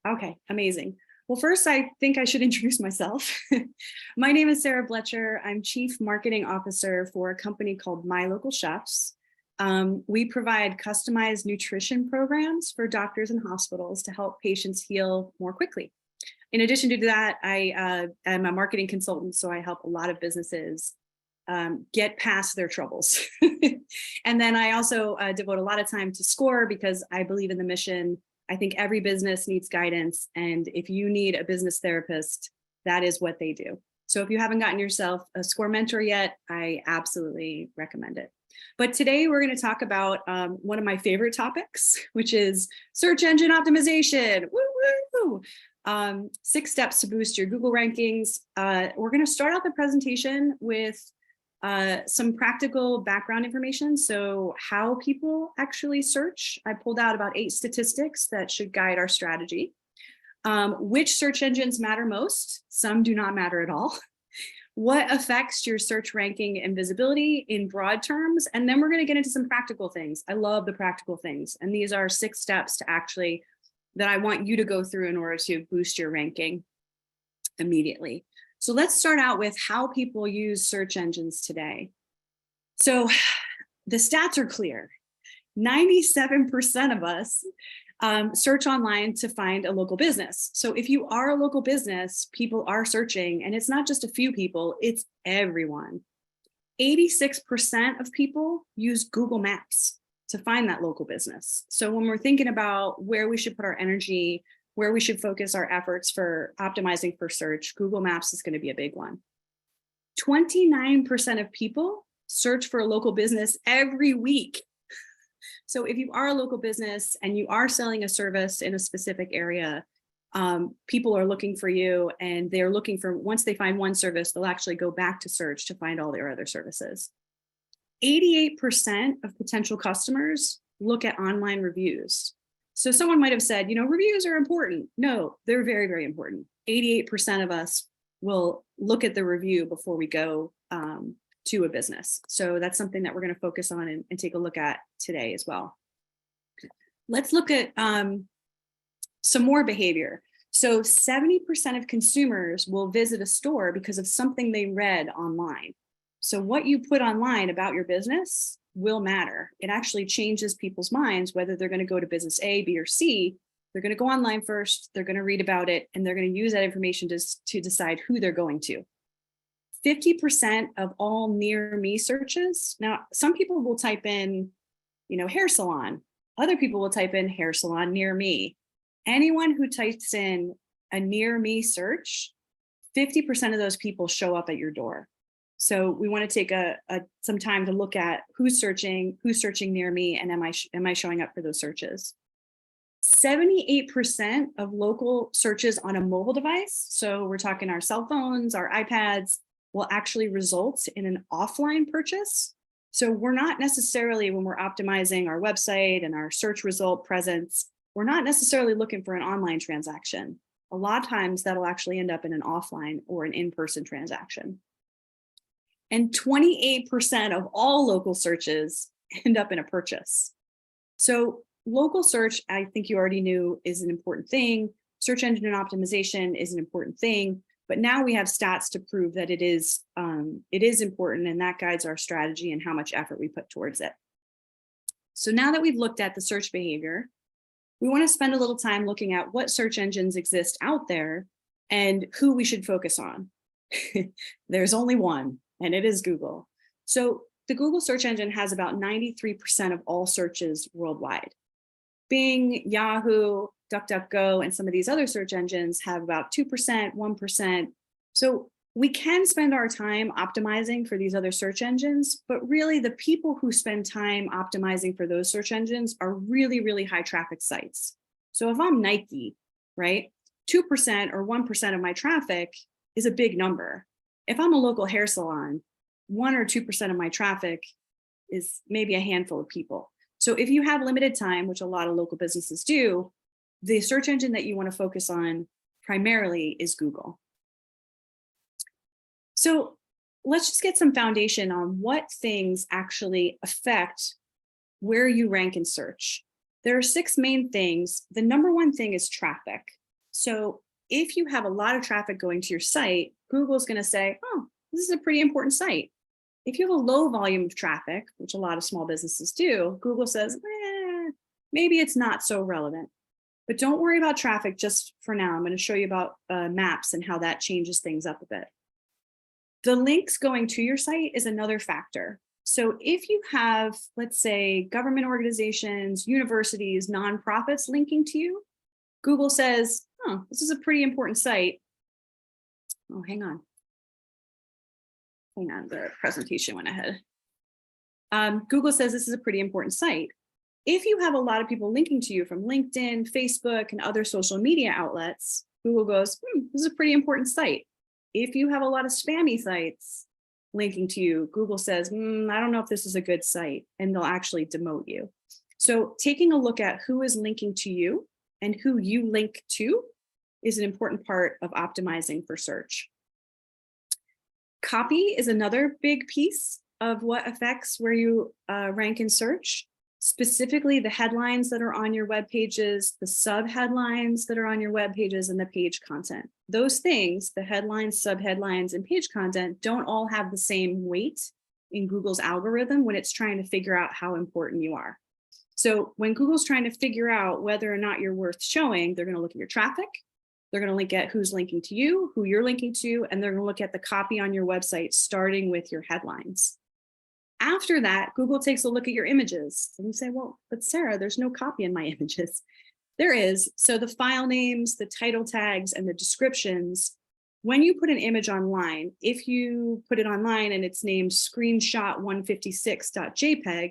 Okay, amazing. Well, first, I think I should introduce myself. My name is Sarah Bletcher. I'm Chief Marketing Officer for a company called My Local Chefs. We provide customized nutrition programs for doctors and hospitals to help patients heal more quickly. In addition to that, I am a marketing consultant, so I help a lot of businesses get past their troubles. And then I also devote a lot of time to SCORE because I believe in the mission. I think every business needs guidance. And if you need a business therapist, that is what they do. So if you haven't gotten yourself a SCORE mentor yet, I absolutely recommend it. But today we're going to talk about one of my favorite topics, which is search engine optimization. Woo, woo. 6 steps to boost your Google rankings. We're going to start out the presentation with some practical background information. So how people actually search. I pulled out about 8 statistics that should guide our strategy. Which search engines matter most? Some do not matter at all. What affects your search ranking and visibility in broad terms? And then we're going to get into some practical things. I love the practical things. And these are 6 steps to actually that I want you to go through in order to boost your ranking immediately. So let's start out with how people use search engines today. So the stats are clear. 97% of us search online to find a local business. So if you are a local business, people are searching, and it's not just a few people, it's everyone. 86% of people use Google Maps to find that local business. So when we're thinking about where we should put our energy, where we should focus our efforts for optimizing for search, Google Maps is going to be a big one. 29% of people search for a local business every week. So if you are a local business and you are selling a service in a specific area, people are looking for you, and they're looking for, once they find one service, they'll actually go back to search to find all their other services. 88% of potential customers look at online reviews. So someone might have said, reviews are important. No, they're very, very important. 88% of us will look at the review before we go to a business. So that's something that we're going to focus on and take a look at today as well. Let's look at some more behavior. So 70% of consumers will visit a store because of something they read online. So what you put online about your business will matter. It actually changes people's minds, whether they're going to go to business A, B, or C. They're going to go online first, they're going to read about it, and they're going to use that information to decide who they're going to. 50% of all near me searches. Now, some people will type in, hair salon. Other people will type in hair salon near me. Anyone who types in a near me search, 50% of those people show up at your door. So we want to take some time to look at who's searching near me, and am I showing up for those searches? 78% of local searches on a mobile device, so we're talking our cell phones, our iPads, will actually result in an offline purchase. So we're not necessarily, when we're optimizing our website and our search result presence, we're not necessarily looking for an online transaction. A lot of times that'll actually end up in an offline or an in-person transaction. And 28% of all local searches end up in a purchase. So local search, I think you already knew, is an important thing. Search engine optimization is an important thing. But now we have stats to prove that it is important, and that guides our strategy and how much effort we put towards it. So now that we've looked at the search behavior, we want to spend a little time looking at what search engines exist out there and who we should focus on. There's only one, and it is Google. So the Google search engine has about 93% of all searches worldwide. Bing, Yahoo, DuckDuckGo, and some of these other search engines have about 2%, 1%. So we can spend our time optimizing for these other search engines, but really the people who spend time optimizing for those search engines are really, really high traffic sites. So if I'm Nike, right, 2% or 1% of my traffic is a big number. If I'm a local hair salon, 1 or 2% of my traffic is maybe a handful of people. So if you have limited time, which a lot of local businesses do, the search engine that you want to focus on primarily is Google. So let's just get some foundation on what things actually affect where you rank in search. There are 6 main things. The number one thing is traffic. So if you have a lot of traffic going to your site, Google's going to say, oh, this is a pretty important site. If you have a low volume of traffic, which a lot of small businesses do, Google says, maybe it's not so relevant. But don't worry about traffic just for now. I'm going to show you about maps and how that changes things up a bit. The links going to your site is another factor. So if you have, let's say, government organizations, universities, nonprofits linking to you, Google says, oh, this is a pretty important site. Oh, hang on. The presentation went ahead. Google says this is a pretty important site. If you have a lot of people linking to you from LinkedIn, Facebook, and other social media outlets, Google goes, this is a pretty important site. If you have a lot of spammy sites linking to you, Google says, I don't know if this is a good site, and they'll actually demote you. So taking a look at who is linking to you and who you link to is an important part of optimizing for search. Copy is another big piece of what affects where you rank in search. Specifically, the headlines that are on your web pages, the subheadlines that are on your web pages, and the page content. Those things, the headlines, subheadlines, and page content, don't all have the same weight in Google's algorithm when it's trying to figure out how important you are. So when Google's trying to figure out whether or not you're worth showing, they're going to look at your traffic, they're going to look at who's linking to you, who you're linking to, and they're going to look at the copy on your website, starting with your headlines. After that, Google takes a look at your images and you say, well, but Sarah, there's no copy in my images. There is. So the file names, the title tags, and the descriptions, when you put an image online, if you put it online and it's named screenshot156.jpg,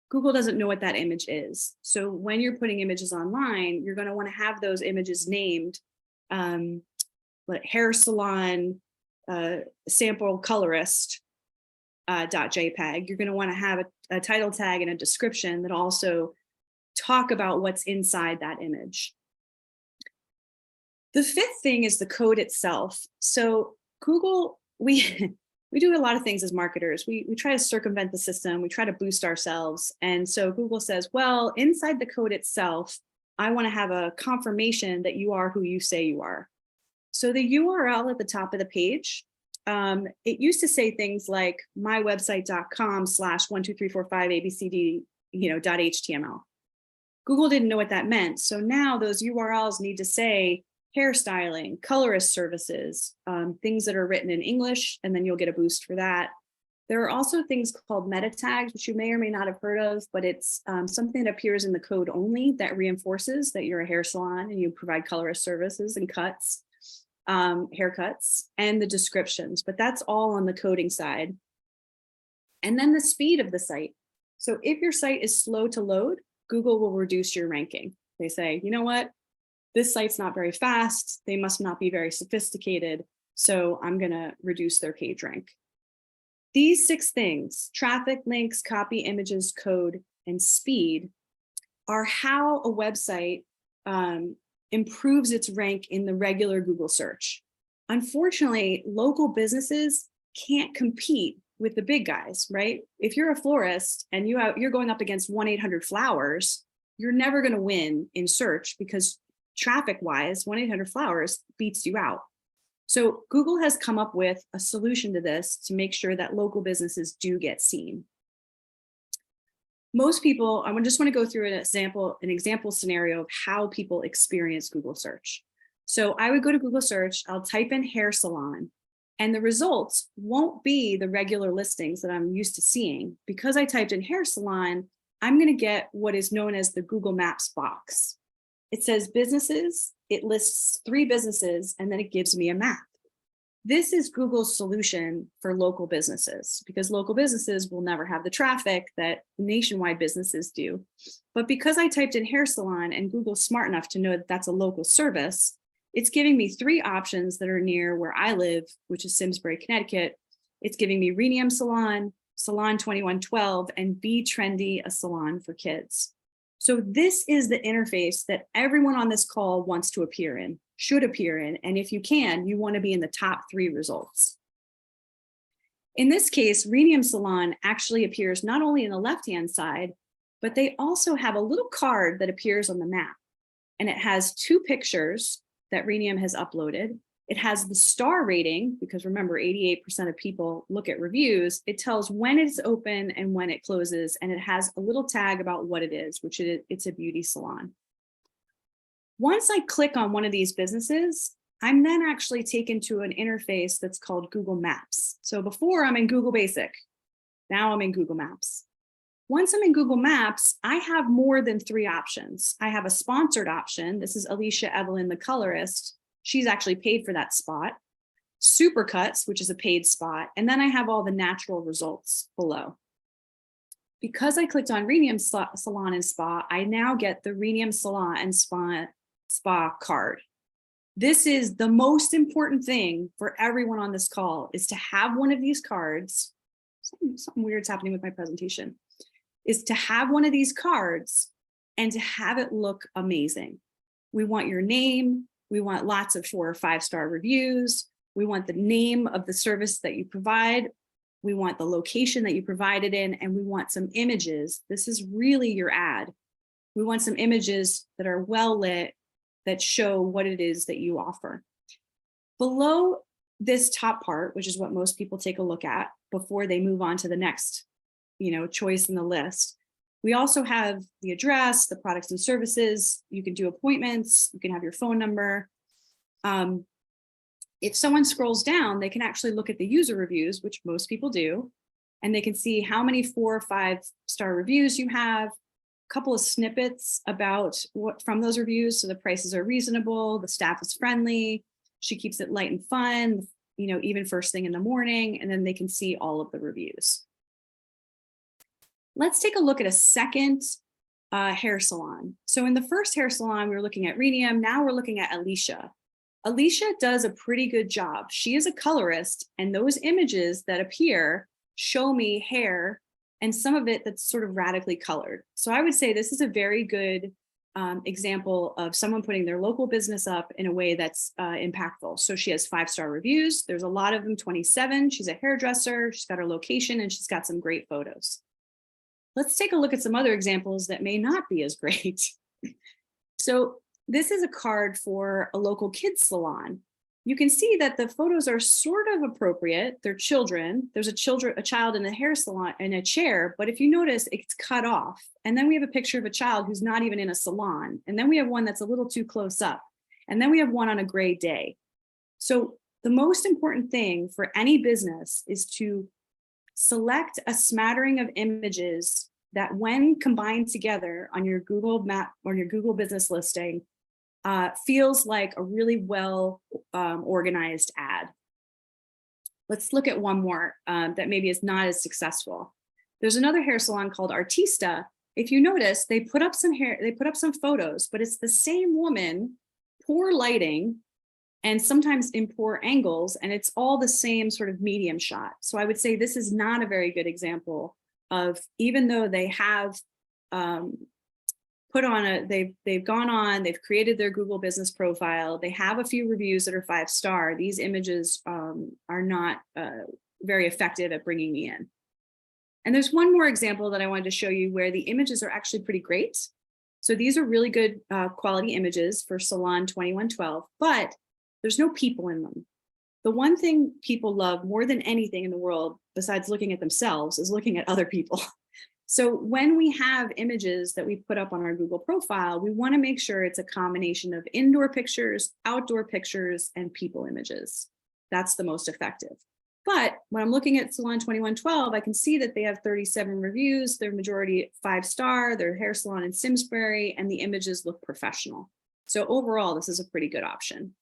Google doesn't know what that image is. So when you're putting images online, you're going to want to have those images named like hair salon, sample colorist, .jpg. You're going to want to have a title tag and a description that also talk about what's inside that image. The fifth thing is the code itself. So Google, we do a lot of things as marketers. We try to circumvent the system. We try to boost ourselves. And so Google says, well, inside the code itself, I want to have a confirmation that you are who you say you are. So the URL at the top of the page, it used to say things like mywebsite.com/12345abcd, .html. Google didn't know what that meant. So now those URLs need to say hairstyling, colorist services, things that are written in English, and then you'll get a boost for that. There are also things called meta tags, which you may or may not have heard of, but it's something that appears in the code only that reinforces that you're a hair salon and you provide colorist services and cuts. Haircuts, and the descriptions, but that's all on the coding side. And then the speed of the site. So if your site is slow to load, Google will reduce your ranking. They say, you know what, this site's not very fast, they must not be very sophisticated, so I'm going to reduce their page rank. These 6 things, traffic, links, copy, images, code, and speed, are how a website improves its rank in the regular Google search. Unfortunately, local businesses can't compete with the big guys, right? If you're a florist and you're going up against 1-800-Flowers, you're never going to win in search because traffic-wise, 1-800-Flowers beats you out. So Google has come up with a solution to this to make sure that local businesses do get seen. Most people, I just want to go through an example scenario of how people experience Google search. So I would go to Google search, I'll type in hair salon, and the results won't be the regular listings that I'm used to seeing. Because I typed in hair salon, I'm going to get what is known as the Google Maps box. It says businesses, it lists 3 businesses, and then it gives me a map. This is Google's solution for local businesses because local businesses will never have the traffic that nationwide businesses do. But because I typed in hair salon and Google's smart enough to know that that's a local service, it's giving me 3 options that are near where I live, which is Simsbury, Connecticut. It's giving me Renium Salon, Salon 2112, and Be Trendy, a salon for kids. So this is the interface that everyone on this call wants to appear in, should appear in, and if you can, you want to be in the top 3 results. In this case, Renium Salon actually appears not only in the left-hand side, but they also have a little card that appears on the map. And it has 2 pictures that Renium has uploaded. It has the star rating, because remember, 88% of people look at reviews. It tells when it's open and when it closes, and it has a little tag about what it is, which it's a beauty salon. Once I click on one of these businesses, I'm then actually taken to an interface that's called Google Maps. So before I'm in Google Basic, now I'm in Google Maps. Once I'm in Google Maps, I have more than 3 options. I have a sponsored option. This is Alicia Evelyn, the colorist. She's actually paid for that spot. Supercuts, which is a paid spot. And then I have all the natural results below. Because I clicked on Renium Salon and Spa, I now get the Renium Salon and Spa card. This is the most important thing for everyone on this call, is to have one of these cards. Something weird's happening with my presentation. Is to have one of these cards and to have it look amazing. We want your name. We want lots of 4 or 5-star reviews. We want the name of the service that you provide. We want the location that you provide it in, and we want some images. This is really your ad. We want some images that are well lit, that show what it is that you offer. Below this top part, which is what most people take a look at before they move on to the next, choice in the list, we also have the address, the products and services. You can do appointments. You can have your phone number. If someone scrolls down, they can actually look at the user reviews, which most people do, and they can see how many 4 or 5-star reviews you have, a couple of snippets about what from those reviews. So the prices are reasonable, the staff is friendly, she keeps it light and fun, even first thing in the morning, and then they can see all of the reviews. Let's take a look at a second hair salon. So in the first hair salon, we were looking at Renium. Now we're looking at Alicia. Alicia does a pretty good job. She is a colorist, and those images that appear show me hair, and some of it that's sort of radically colored. So I would say this is a very good example of someone putting their local business up in a way that's impactful. So she has 5-star reviews. There's a lot of them, 27. She's a hairdresser. She's got her location, and she's got some great photos. Let's take a look at some other examples that may not be as great. So this is a card for a local kids salon. You can see that the photos are sort of appropriate. They're children. There's a child in a hair salon in a chair, but if you notice, it's cut off. And then we have a picture of a child who's not even in a salon. And then we have one that's a little too close up. And then we have one on a gray day. So the most important thing for any business is to select a smattering of images that, when combined together on your Google map or your Google business listing, feels like a really well organized ad. Let's look at one more that maybe is not as successful. There's another hair salon called Artista. If you notice, they put up some photos, but it's the same woman, poor lighting, and sometimes in poor angles, and it's all the same sort of medium shot. So I would say this is not a very good example of, even though they have they've gone on, they've created their Google business profile, they have a few reviews that are 5-star, these images are not very effective at bringing me in. And there's one more example that I wanted to show you where the images are actually pretty great. So these are really good quality images for Salon 2112, but there's no people in them. The one thing people love more than anything in the world, besides looking at themselves, is looking at other people. So when we have images that we put up on our Google profile, we want to make sure it's a combination of indoor pictures, outdoor pictures, and people images. That's the most effective. But when I'm looking at Salon 2112, I can see that they have 37 reviews. They're majority 5-star, they're hair salon in Simsbury, and the images look professional. So overall, this is a pretty good option.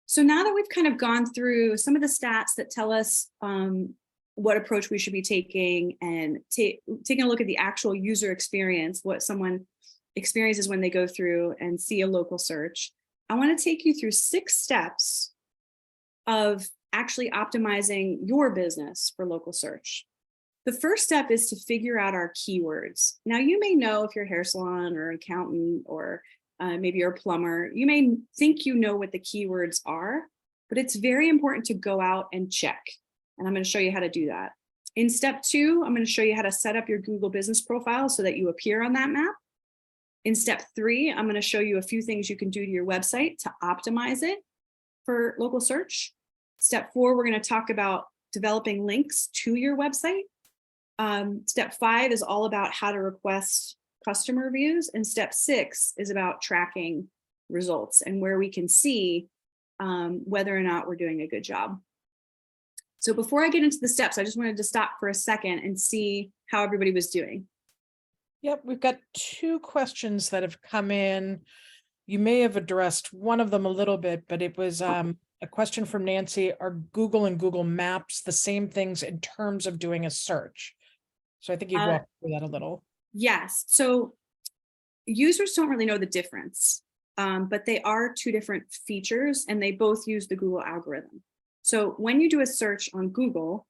So now that we've kind of gone through some of the stats that tell us what approach we should be taking, and taking a look at the actual user experience, what someone experiences when they go through and see a local search, I want to take you through 6 steps of actually optimizing your business for local search. The first step is to figure out our keywords. Now, you may know, if you're a hair salon or accountant, or maybe you're a plumber, you may think you know what the keywords are, but it's very important to go out and check. And I'm going to show you how to do that. In step 2, I'm going to show you how to set up your Google business profile so that you appear on that map. In step 3, I'm going to show you a few things you can do to your website to optimize it for local search. Step 4, we're going to talk about developing links to your website. Step 5 is all about how to request customer reviews. And step 6 is about tracking results and where we can see whether or not we're doing a good job. So before I get into the steps, I just wanted to stop for a second and see how everybody was doing. Yep, we've got 2 questions that have come in. You may have addressed one of them a little bit, but it was a question from Nancy. Are Google and Google Maps the same things in terms of doing a search? So I think you walked through that a little. Yes. So users don't really know the difference, but they are 2 different features and they both use the Google algorithm. So when you do a search on Google,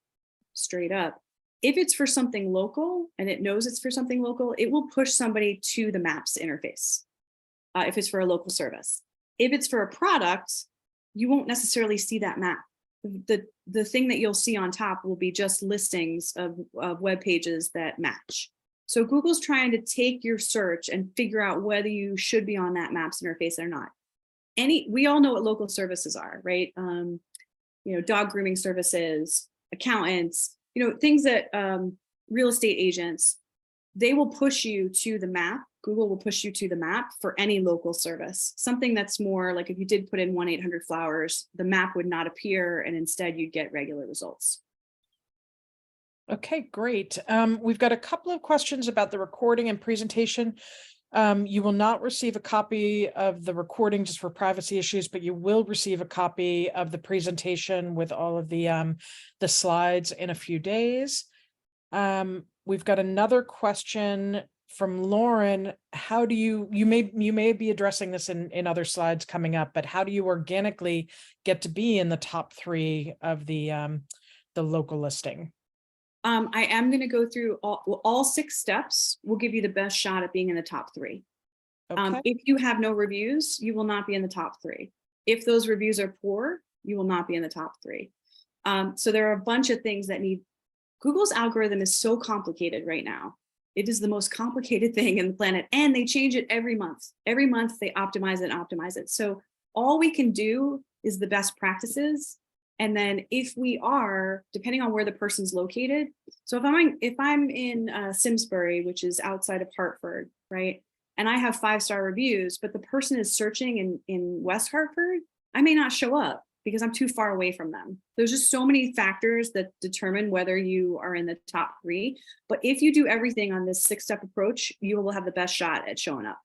straight up, if it's for something local and it knows it's for something local, it will push somebody to the Maps interface if it's for a local service. If it's for a product, you won't necessarily see that map. The thing that you'll see on top will be just listings of web pages that match. So Google's trying to take your search and figure out whether you should be on that Maps interface or not. We all know what local services are, right? Dog grooming services, accountants, things that real estate agents, they will push you to the map. Google will push you to the map for any local service. Something that's more like if you did put in 1-800-Flowers, the map would not appear and instead you'd get regular results. Okay, great. We've got a couple of questions about the recording and presentation. You will not receive a copy of the recording just for privacy issues, but you will receive a copy of the presentation with all of the slides in a few days. We've got another question from Lauren. How do you may be addressing this in other slides coming up, but how do you organically get to be in the top 3 of the local listing? I am going to go through all 6 steps. Will give you the best shot at being in the top 3. Okay. If you have no reviews, you will not be in the top 3. If those reviews are poor, you will not be in the top 3. So there are a bunch of things that Google's algorithm is so complicated right now. It is the most complicated thing in the planet, and they change it every month. Every month they optimize it. So all we can do is the best practices. And then if we are, depending on where the person's located, so if I'm in Simsbury, which is outside of Hartford, right? And I have 5-star reviews, but the person is searching in West Hartford, I may not show up because I'm too far away from them. There's just so many factors that determine whether you are in the top 3. But if you do everything on this 6-step approach, you will have the best shot at showing up.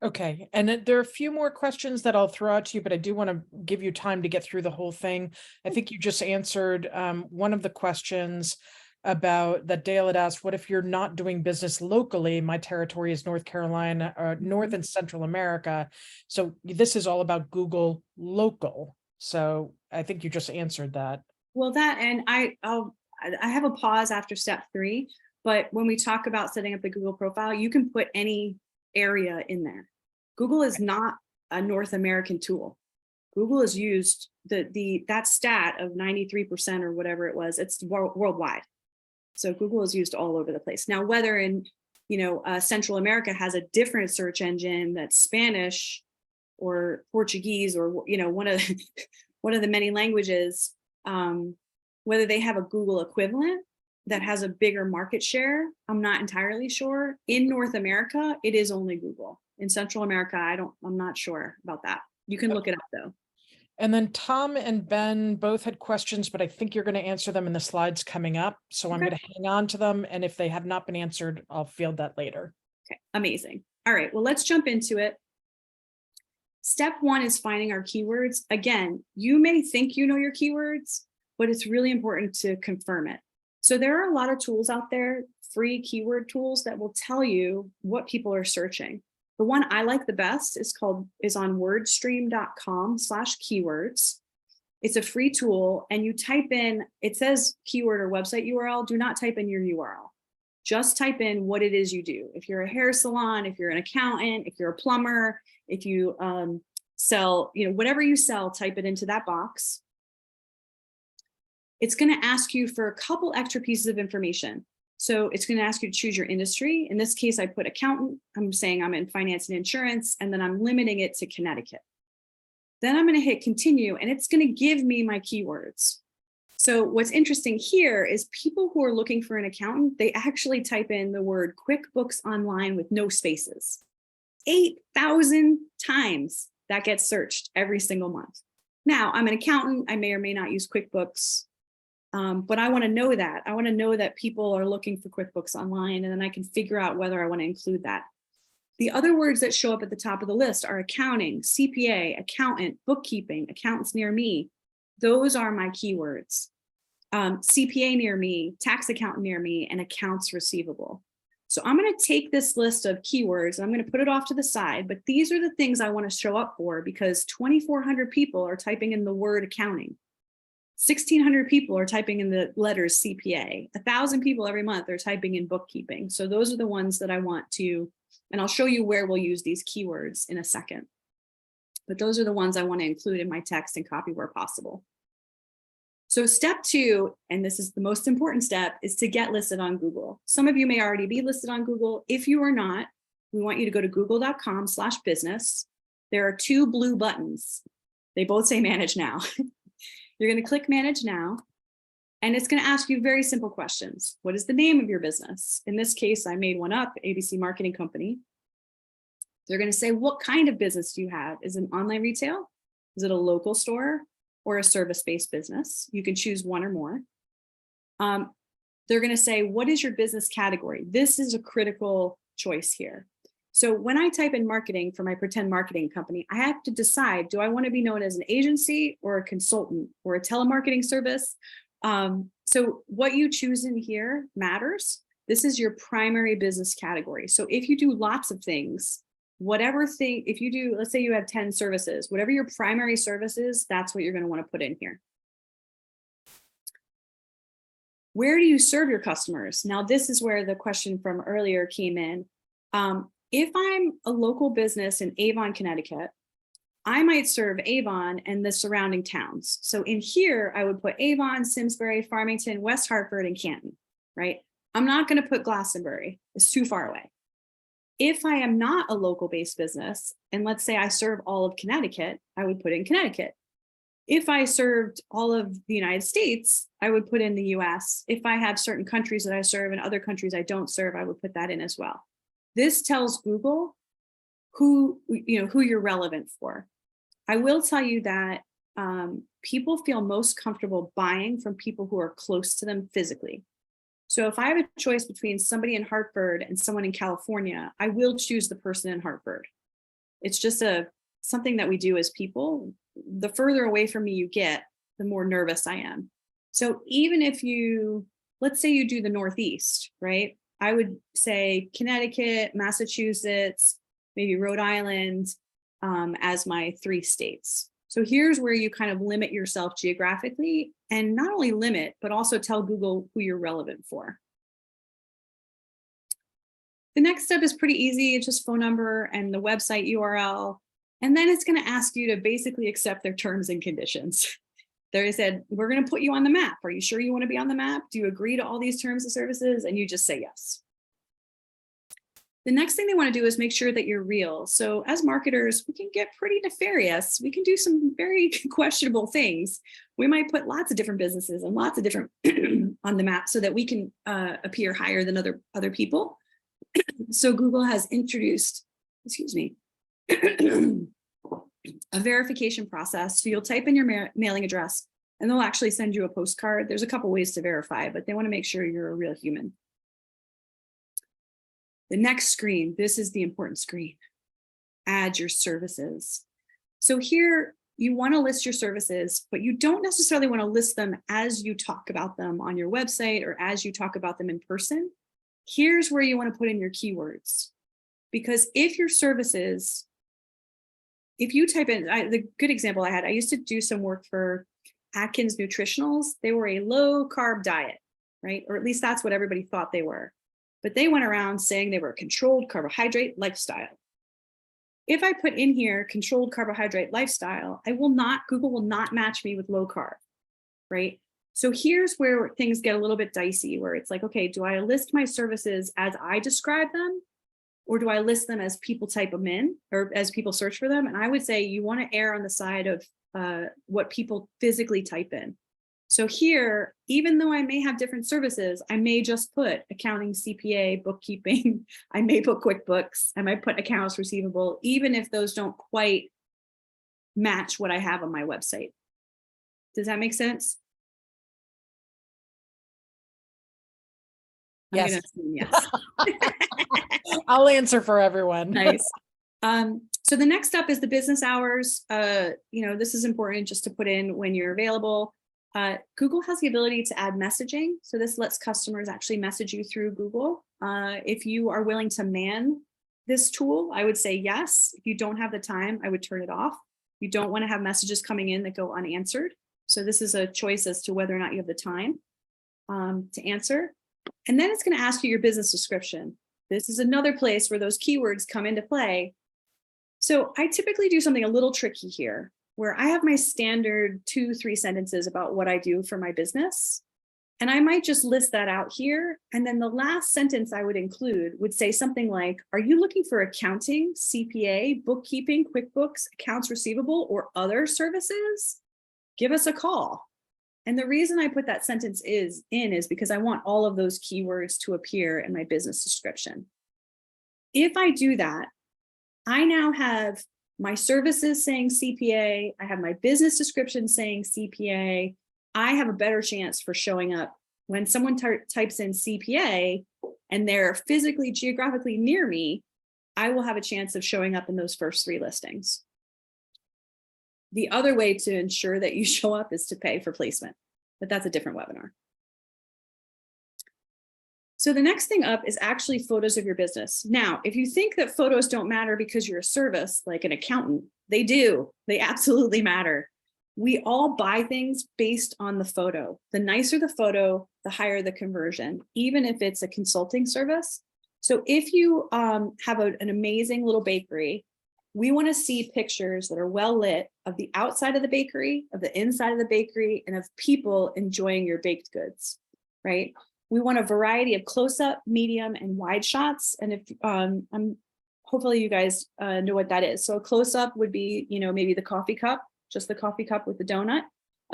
Okay, and there are a few more questions that I'll throw out to you, but I do want to give you time to get through the whole thing. I think you just answered one of the questions about that Dale had asked, what if you're not doing business locally? My territory is North Carolina, North and Central America. So this is all about Google local. So I think you just answered that. Well, that, and I have a pause after step 3, but when we talk about setting up the Google profile, you can put any area in there. Google is not a North American tool. Google is used that stat of 93% or whatever it was, it's worldwide. So Google is used all over the place. Now, whether in Central America has a different search engine that's Spanish or Portuguese or one of the many languages, whether they have a Google equivalent that has a bigger market share, I'm not entirely sure. In North America, it is only Google. In Central America, I'm not sure about that. You can look it up though. And then Tom and Ben both had questions, but I think you're going to answer them in the slides coming up. So I'm going to hang on to them. And if they have not been answered, I'll field that later. Okay, amazing. All right, well, let's jump into it. Step 1 is finding our keywords. Again, you may think you know your keywords, but it's really important to confirm it. So there are a lot of tools out there, free keyword tools that will tell you what people are searching. The one I like the best is on wordstream.com/keywords. It's a free tool, and you type in, it says keyword or website URL. Do not type in your URL. Just type in what it is you do. If you're a hair salon, if you're an accountant, if you're a plumber, if you sell, whatever you sell, type it into that box. It's going to ask you for a couple extra pieces of information. So it's going to ask you to choose your industry. In this case, I put accountant. I'm saying I'm in finance and insurance, and then I'm limiting it to Connecticut. Then I'm going to hit continue, and it's going to give me my keywords. So what's interesting here is people who are looking for an accountant, they actually type in the word QuickBooks Online with no spaces. 8,000 times that gets searched every single month. Now, I'm an accountant. I may or may not use QuickBooks, but I want to know that. I want to know that people are looking for QuickBooks Online, and then I can figure out whether I want to include that. The other words that show up at the top of the list are accounting, CPA, accountant, bookkeeping, accountants near me. Those are my keywords. CPA near me, tax accountant near me, and accounts receivable. So I'm going to take this list of keywords and I'm going to put it off to the side, but these are the things I want to show up for because 2,400 people are typing in the word accounting. 1,600 people are typing in the letters CPA. 1,000 people every month are typing in bookkeeping. So those are the ones that I want to, and I'll show you where we'll use these keywords in a second. But those are the ones I want to include in my text and copy where possible. So step 2, and this is the most important step, is to get listed on Google. Some of you may already be listed on Google. If you are not, we want you to go to google.com/business. There are 2 blue buttons. They both say manage now. You're going to click manage now, and it's going to ask you very simple questions. What is the name of your business? In this case, I made one up, ABC Marketing Company. They're going to say, what kind of business do you have? Is it an online retail? Is it a local store or a service-based business? You can choose one or more. They're going to say, what is your business category? This is a critical choice here. So when I type in marketing for my pretend marketing company, I have to decide, do I want to be known as an agency or a consultant or a telemarketing service? So what you choose in here matters. This is your primary business category. So if you do lots of things, whatever thing, if you do, let's say you have 10 services, whatever your primary service is, that's what you're going to want to put in here. Where do you serve your customers? Now, this is where the question from earlier came in. If I'm a local business in Avon, Connecticut, I might serve Avon and the surrounding towns. So in here, I would put Avon, Simsbury, Farmington, West Hartford, and Canton, right? I'm not going to put Glastonbury. It's too far away. If I am not a local based business, and let's say I serve all of Connecticut, I would put in Connecticut. If I served all of the United States, I would put in the US. If I have certain countries that I serve and other countries I don't serve, I would put that in as well. This tells Google who you're relevant for. I will tell you that people feel most comfortable buying from people who are close to them physically. So if I have a choice between somebody in Hartford and someone in California, I will choose the person in Hartford. It's just something that we do as people. The further away from me you get, the more nervous I am. So even if let's say you do the Northeast, right? I would say Connecticut, Massachusetts, maybe Rhode Island as my 3 states. So here's where you kind of limit yourself geographically, and not only limit, but also tell Google who you're relevant for. The next step is pretty easy. It's just phone number and the website URL. And then it's going to ask you to basically accept their terms and conditions. They said, we're going to put you on the map. Are you sure you want to be on the map? Do you agree to all these terms and services? And you just say yes. The next thing they want to do is make sure that you're real. So as marketers, we can get pretty nefarious. We can do some very questionable things. We might put lots of different businesses and lots of different on the map so that we can appear higher than other people. So Google has introduced, a verification process. So you'll type in your mailing address and they'll actually send you a postcard. There's a couple ways to verify, but they want to make sure you're a real human. The next screen, this is the important screen. Add your services. So here you want to list your services, but you don't necessarily want to list them as you talk about them on your website or as you talk about them in person. Here's where you want to put in your keywords. Because if your services, if you type in, the good example I had, I used to do some work for Atkins Nutritionals. They were a low carb diet, right? Or at least that's what everybody thought they were. But they went around saying they were a controlled carbohydrate lifestyle. If I put in here controlled carbohydrate lifestyle, Google will not match me with low carb, right? So here's where things get a little bit dicey, where it's like, okay, do I list my services as I describe them? Or do I list them as people type them in or as people search for them? And I would say you want to err on the side of what people physically type in. So here, even though I may have different services, I may just put accounting, CPA, bookkeeping. I may put QuickBooks. I might put accounts receivable, even if those don't quite match what I have on my website. Does that make sense? I'm Yes. gonna assume yes. I'll answer for everyone. Nice. So the next step is the business hours. This is important just to put in when you're available. Google has the ability to add messaging. So this lets customers actually message you through Google. If you are willing to man this tool, I would say yes. If you don't have the time, I would turn it off. You don't want to have messages coming in that go unanswered. So this is a choice as to whether or not you have the time to answer. And then it's going to ask you your business description. This is another place where those keywords come into play. So I typically do something a little tricky here, where I have my standard 2-3 sentences about what I do for my business. And I might just list that out here. And then the last sentence I would include would say something like, are you looking for accounting, CPA, bookkeeping, QuickBooks, accounts receivable, or other services? Give us a call. And the reason I put that sentence is because I want all of those keywords to appear in my business description. If I do that, I now have my services saying CPA, I have my business description saying CPA, I have a better chance for showing up when someone types in CPA and they're physically, geographically near me, I will have a chance of showing up in those first 3 listings. The other way to ensure that you show up is to pay for placement, but that's a different webinar. So the next thing up is actually photos of your business. Now, if you think that photos don't matter because you're a service, like an accountant, they do. They absolutely matter. We all buy things based on the photo. The nicer the photo, the higher the conversion, even if it's a consulting service. So if you have an amazing little bakery, we want to see pictures that are well lit of the outside of the bakery, of the inside of the bakery, and of people enjoying your baked goods, right? We want a variety of close-up, medium, and wide shots. And if hopefully you guys know what that is. So a close-up would be, maybe the coffee cup, just the coffee cup with the donut.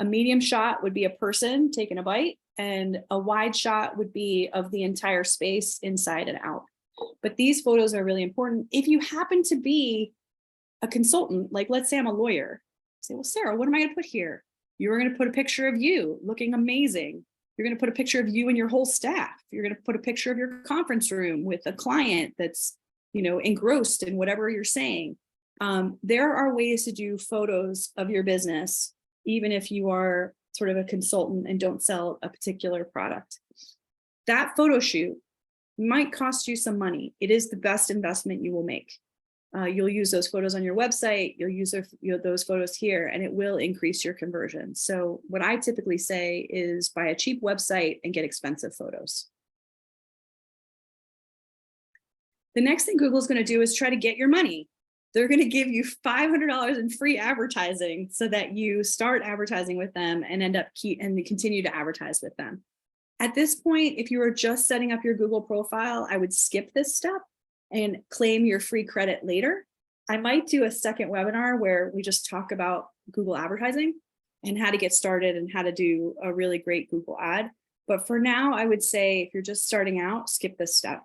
A medium shot would be a person taking a bite, and a wide shot would be of the entire space inside and out. But these photos are really important. If you happen to be a consultant, like let's say I'm a lawyer, say, well, Sarah, what am I going to put here? You're going to put a picture of you looking amazing. You're going to put a picture of you and your whole staff. You're going to put a picture of your conference room with a client that's, engrossed in whatever you're saying. There are ways to do photos of your business, even if you are sort of a consultant and don't sell a particular product. That photo shoot might cost you some money. It is the best investment you will make. You'll use those photos on your website, you'll use those photos here, and it will increase your conversion. So what I typically say is buy a cheap website and get expensive photos. The next thing Google's going to do is try to get your money. They're going to give you $500 in free advertising so that you start advertising with them and continue to advertise with them. At this point, if you are just setting up your Google profile, I would skip this step and claim your free credit later. I might do a second webinar where we just talk about Google advertising and how to get started and how to do a really great Google ad. But for now, I would say if you're just starting out, skip this step.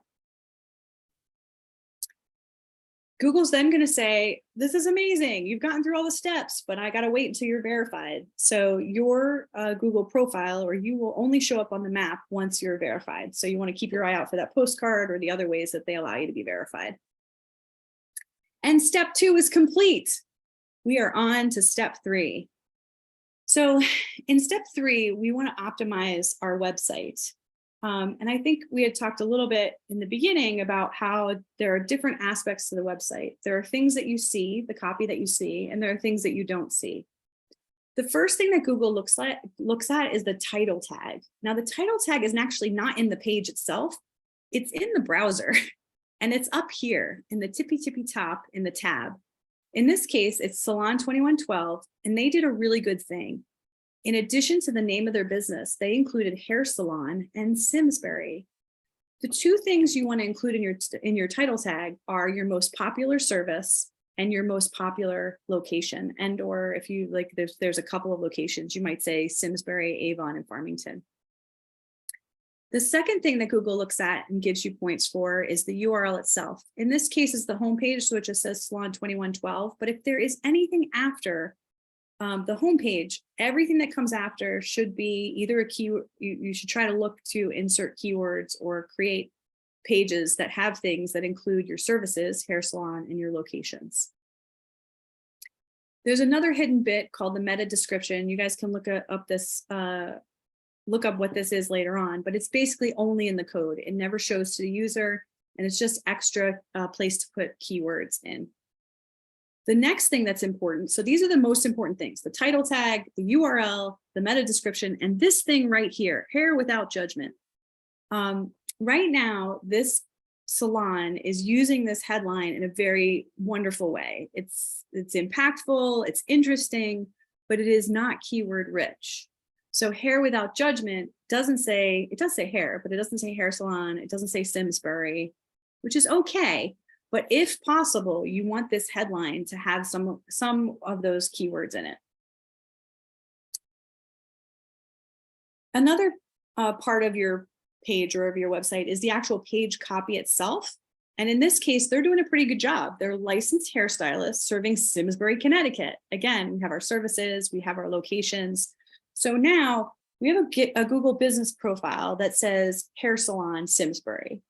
Google's then going to say, this is amazing. You've gotten through all the steps, but I got to wait until you're verified. So your Google profile, or you will only show up on the map once you're verified. So you want to keep your eye out for that postcard or the other ways that they allow you to be verified. And step 2 is complete. We are on to step 3. So in step 3, we want to optimize our website. And I think we had talked a little bit in the beginning about how there are different aspects to the website. There are things that you see, the copy that you see, and there are things that you don't see. The first thing that Google looks at is the title tag. Now, the title tag is actually not in the page itself. It's in the browser, and it's up here in the tippy top in the tab. In this case, it's Salon 2112, and they did a really good thing. In addition to the name of their business, they included hair salon and Simsbury. The two things you want to include in your title tag are your most popular service and your most popular location. And or if you like, there's a couple of locations, you might say Simsbury, Avon, and Farmington. The second thing that Google looks at and gives you points for is the URL itself. In this case, it's the homepage, so it just says Salon 2112. But if there is anything after the homepage, everything that comes after should be either a keyword. You should try to look to insert keywords or create pages that have things that include your services, hair salon, and your locations. There's another hidden bit called the meta description. You guys can look up this. Look up what this is later on, but it's basically only in the code. It never shows to the user, and it's just extra place to put keywords in. The next thing that's important, so these are the most important things: the title tag, the URL, the meta description, and this thing right here, hair without judgment. Right now, this salon is using this headline in a very wonderful way. It's impactful, it's interesting, but it is not keyword rich. So hair without judgment doesn't say, it does say hair, but it doesn't say hair salon. It doesn't say Simsbury, which is okay. But if possible, you want this headline to have some of those keywords in it. Another part of your page or of your website is the actual page copy itself. And in this case, they're doing a pretty good job. They're licensed hairstylists serving Simsbury, Connecticut. Again, we have our services, we have our locations. So now we have a Google business profile that says hair salon Simsbury.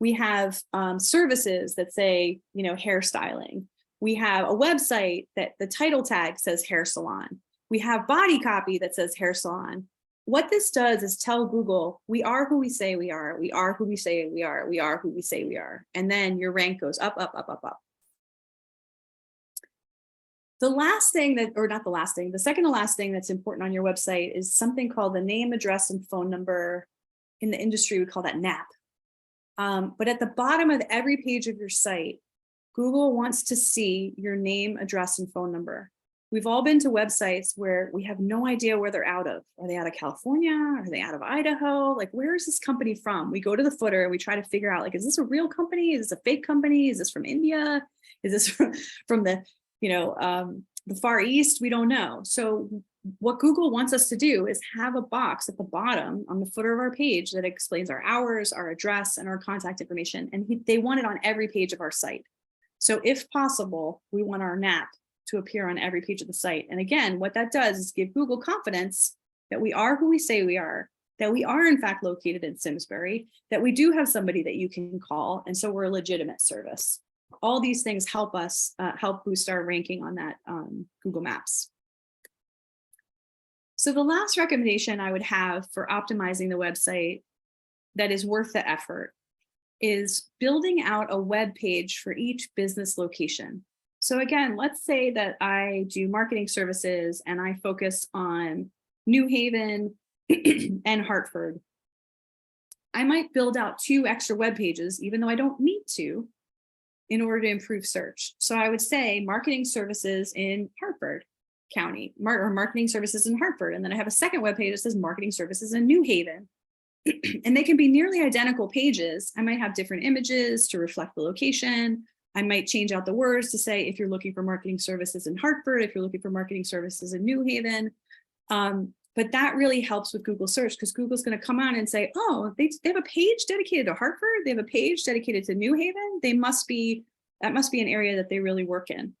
We have services that say, hairstyling. We have a website that the title tag says hair salon. We have body copy that says hair salon. What this does is tell Google, we are who we say we are. We are who we say we are. We are who we say we are. And then your rank goes up, up, up, up, up. The last thing the second to last thing that's important on your website is something called the name, address, and phone number. In the industry, we call that NAP. But at the bottom of every page of your site, Google wants to see your name, address, and phone number. We've all been to websites where we have no idea where they're out of. Are they out of California? Are they out of Idaho? Like, where is this company from? We go to the footer and we try to figure out, like, is this a real company? Is this a fake company? Is this from India? Is this from the Far East? We don't know. So what Google wants us to do is have a box at the bottom on the footer of our page that explains our hours, our address, and our contact information. And they want it on every page of our site. So if possible, we want our NAP to appear on every page of the site. And again, what that does is give Google confidence that we are who we say we are, that we are in fact located in Simsbury, that we do have somebody that you can call, and so we're a legitimate service. All these things help us help boost our ranking on that Google Maps. So the last recommendation I would have for optimizing the website that is worth the effort is building out a web page for each business location. So again, let's say that I do marketing services and I focus on New Haven and Hartford. I might build out 2 extra web pages, even though I don't need to, in order to improve search. So I would say marketing services in Hartford County, or marketing services in Hartford. And then I have a second web page that says marketing services in New Haven. And they can be nearly identical pages. I might have different images to reflect the location. I might change out the words to say, if you're looking for marketing services in Hartford, if you're looking for marketing services in New Haven. But that really helps with Google search, because Google's going to come on and say, oh, they have a page dedicated to Hartford. They have a page dedicated to New Haven. That must be an area that they really work in.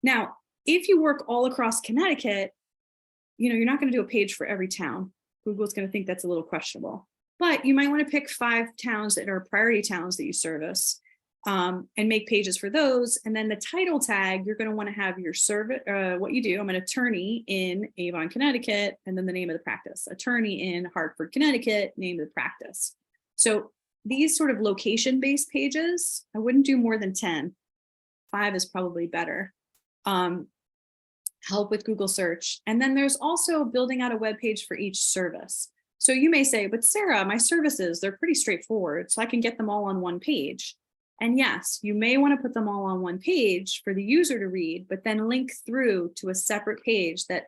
Now, if you work all across Connecticut, you're not going to do a page for every town. Google's going to think that's a little questionable. But you might want to pick 5 towns that are priority towns that you service, and make pages for those. And then the title tag, you're going to want to have your service, what you do. I'm an attorney in Avon, Connecticut, and then the name of the practice. Attorney in Hartford, Connecticut, name of the practice. So these sort of location-based pages, I wouldn't do more than 10. 5 is probably better. Help with Google search. And then there's also building out a web page for each service. So you may say, but Sarah, my services, they're pretty straightforward, so I can get them all on one page. And yes, you may want to put them all on one page for the user to read, but then link through to a separate page that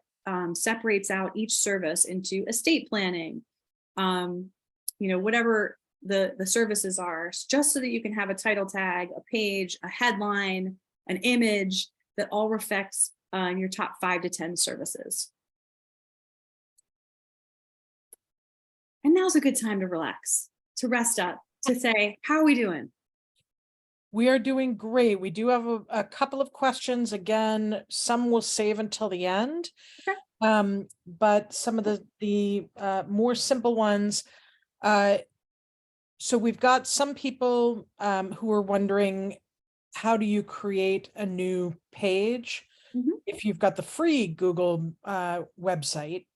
separates out each service into estate planning, whatever the services are, just so that you can have a title tag, a page, a headline, an image that all reflects your top 5 to 10 services. And now's a good time to relax, to rest up, to say, how are we doing? We are doing great. We do have a couple of questions. Again, some will save until the end. Okay. But some of the more simple ones. So we've got some people who are wondering, how do you create a new page if you've got the free Google website?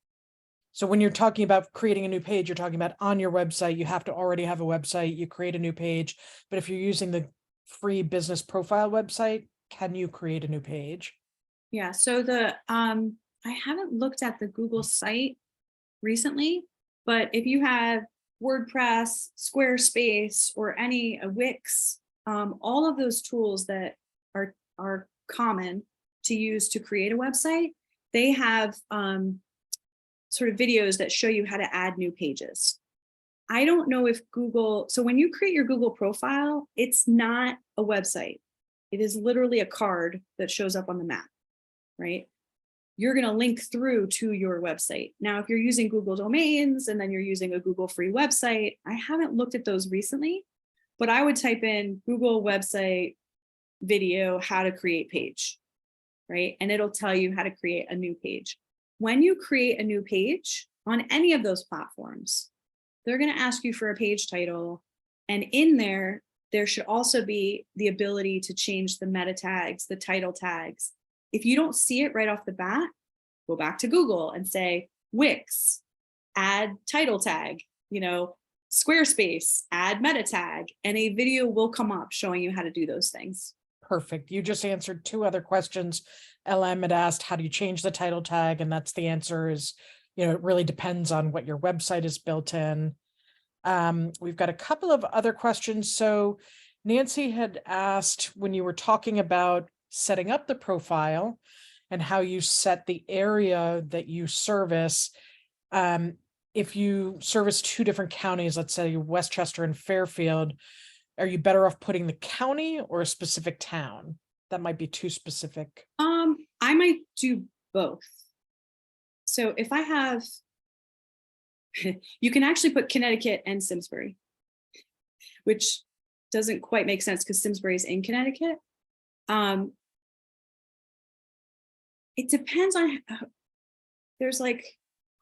So when you're talking about creating a new page, you're talking about on your website, you have to already have a website, you create a new page. But if you're using the free business profile website, can you create a new page? Yeah, so I haven't looked at the Google site recently, but if you have WordPress, Squarespace, or any Wix, all of those tools that are common to use to create a website, they have sort of videos that show you how to add new pages. I don't know if so when you create your Google profile, it's not a website. It is literally a card that shows up on the map, right? You're going to link through to your website. Now, if you're using Google domains and then you're using a Google free website, I haven't looked at those recently, but I would type in Google website video, how to create page, right? And it'll tell you how to create a new page. When you create a new page on any of those platforms, they're going to ask you for a page title. And in there should also be the ability to change the meta tags, the title tags. If you don't see it right off the bat, go back to Google and say, Wix, add title tag, Squarespace, add meta tag, and a video will come up showing you how to do those things. Perfect. You just answered 2 other questions. LM had asked, how do you change the title tag? And that's the answer is, it really depends on what your website is built in. We've got a couple of other questions. So Nancy had asked, when you were talking about setting up the profile and how you set the area that you service, if you service 2 different counties, let's say Westchester and Fairfield, are you better off putting the county or a specific town? That might be too specific. I might do both. So if I have, you can actually put Connecticut and Simsbury, which doesn't quite make sense because Simsbury is in Connecticut. It depends on, there's like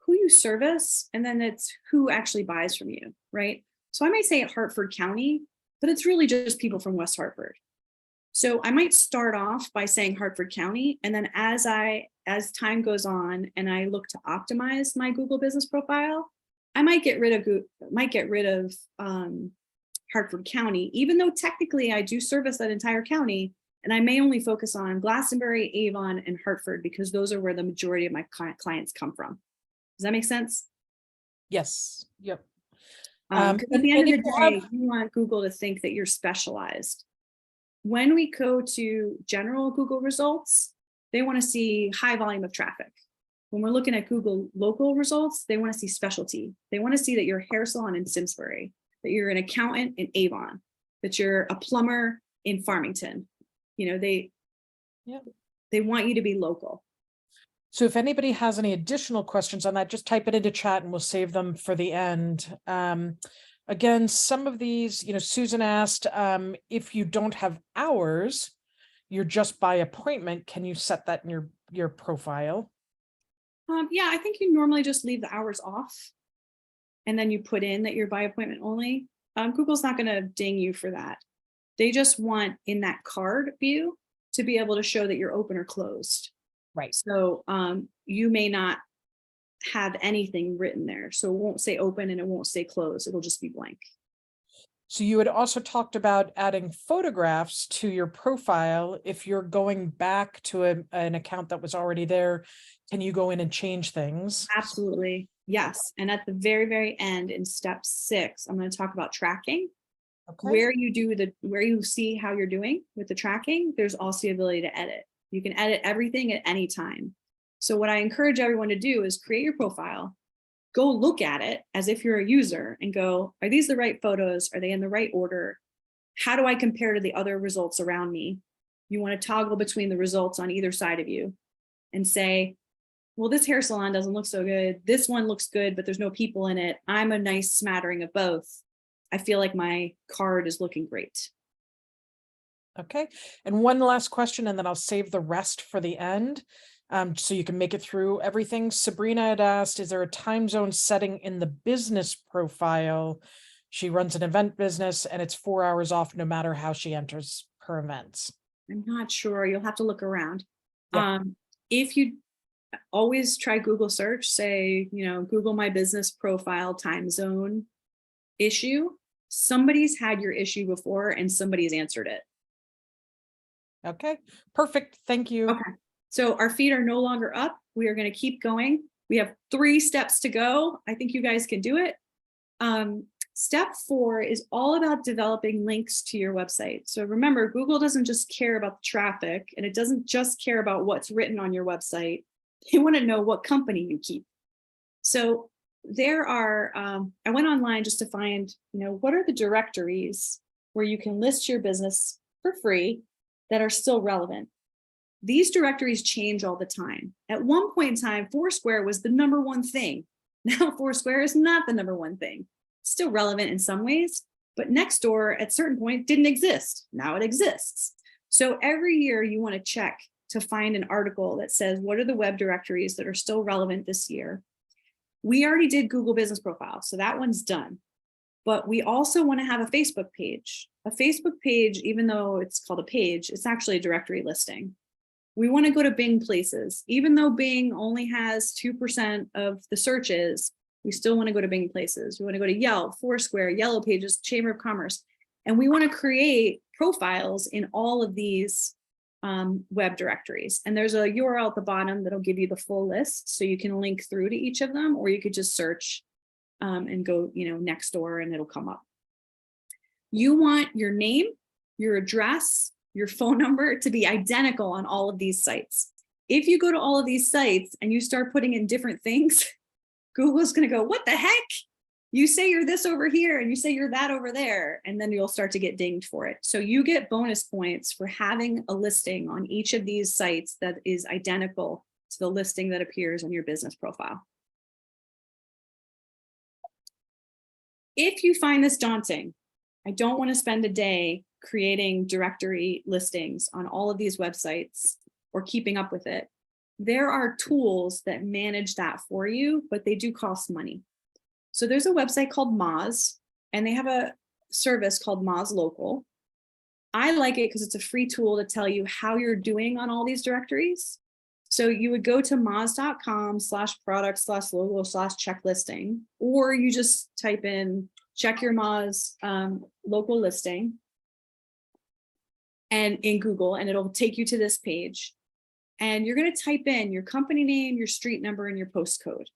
who you service, and then it's who actually buys from you, right? So I might say Hartford County, but it's really just people from West Hartford. So I might start off by saying Hartford County, and then as time goes on and I look to optimize my Google business profile, I might get rid of Hartford County, even though technically I do service that entire county, and I may only focus on Glastonbury, Avon, and Hartford because those are where the majority of my clients come from. Does that make sense? Yes. Yep. Because at the end of the day, you want Google to think that you're specialized. When we go to general Google results, they want to see high volume of traffic. When we're looking at Google local results, they want to see specialty. They want to see that you're a hair salon in Simsbury, that you're an accountant in Avon, that you're a plumber in Farmington. They want you to be local. So if anybody has any additional questions on that, just type it into chat and we'll save them for the end. Again, some of these, Susan asked, if you don't have hours, you're just by appointment, can you set that in your profile? Yeah, I think you normally just leave the hours off and then you put in that you're by appointment only. Google's not going to ding you for that. They just want in that card view to be able to show that you're open or closed. Right. So you may not have anything written there. So it won't say open and it won't say closed. It'll just be blank. So you had also talked about adding photographs to your profile. If you're going back to an account that was already there, can you go in and change things? Absolutely. Yes. And at the very, very end in step 6, I'm going to talk about tracking. Okay. Where you see how you're doing with the tracking, there's also the ability to edit. You can edit everything at any time. So what I encourage everyone to do is create your profile, go look at it as if you're a user and go, are these the right photos? Are they in the right order? How do I compare to the other results around me? You want to toggle between the results on either side of you and say, well, this hair salon doesn't look so good. This one looks good, but there's no people in it. I'm a nice smattering of both. I feel like my card is looking great. Okay. And one last question, and then I'll save the rest for the end. So you can make it through everything. Sabrina had asked, is there a time zone setting in the business profile? She runs an event business and it's 4 hours off no matter how she enters her events. I'm not sure. You'll have to look around. Yeah. If you always try Google search, say, Google my business profile time zone issue, somebody's had your issue before and somebody's answered it. Okay, perfect. Thank you. Okay. So our feet are no longer up. We are going to keep going. We have 3 steps to go. I think you guys can do it. Step 4 is all about developing links to your website. So remember, Google doesn't just care about the traffic, and it doesn't just care about what's written on your website. They want to know what company you keep. So there are, I went online just to find, what are the directories where you can list your business for free that are still relevant. These directories change all the time. At one point in time, Foursquare was the #1 thing. Now Foursquare is not the #1 thing. Still relevant in some ways, but Nextdoor at a certain point didn't exist. Now it exists. So every year you want to check to find an article that says, what are the web directories that are still relevant this year? We already did Google Business Profile, so that one's done. But we also want to have a Facebook page. A Facebook page, even though it's called a page, it's actually a directory listing. We want to go to Bing places. Even though Bing only has 2% of the searches, we still want to go to Bing places. We want to go to Yelp, Foursquare, Yellow Pages, Chamber of Commerce. And we want to create profiles in all of these web directories. And there's a URL at the bottom that'll give you the full list. So you can link through to each of them, or you could just search and go, Nextdoor, and it'll come up. You want your name, your address, your phone number to be identical on all of these sites. If you go to all of these sites and you start putting in different things, Google's going to go, what the heck? You say you're this over here and you say you're that over there, and then you'll start to get dinged for it. So you get bonus points for having a listing on each of these sites that is identical to the listing that appears on your business profile. If you find this daunting, I don't want to spend a day creating directory listings on all of these websites or keeping up with it. There are tools that manage that for you, but they do cost money. So there's a website called Moz, and they have a service called Moz Local. I like it because it's a free tool to tell you how you're doing on all these directories. So you would go to moz.com/product/logo/check listing, or you just type in check your Moz local listing and in Google, and it'll take you to this page. And you're going to type in your company name, your street number, and your postcode.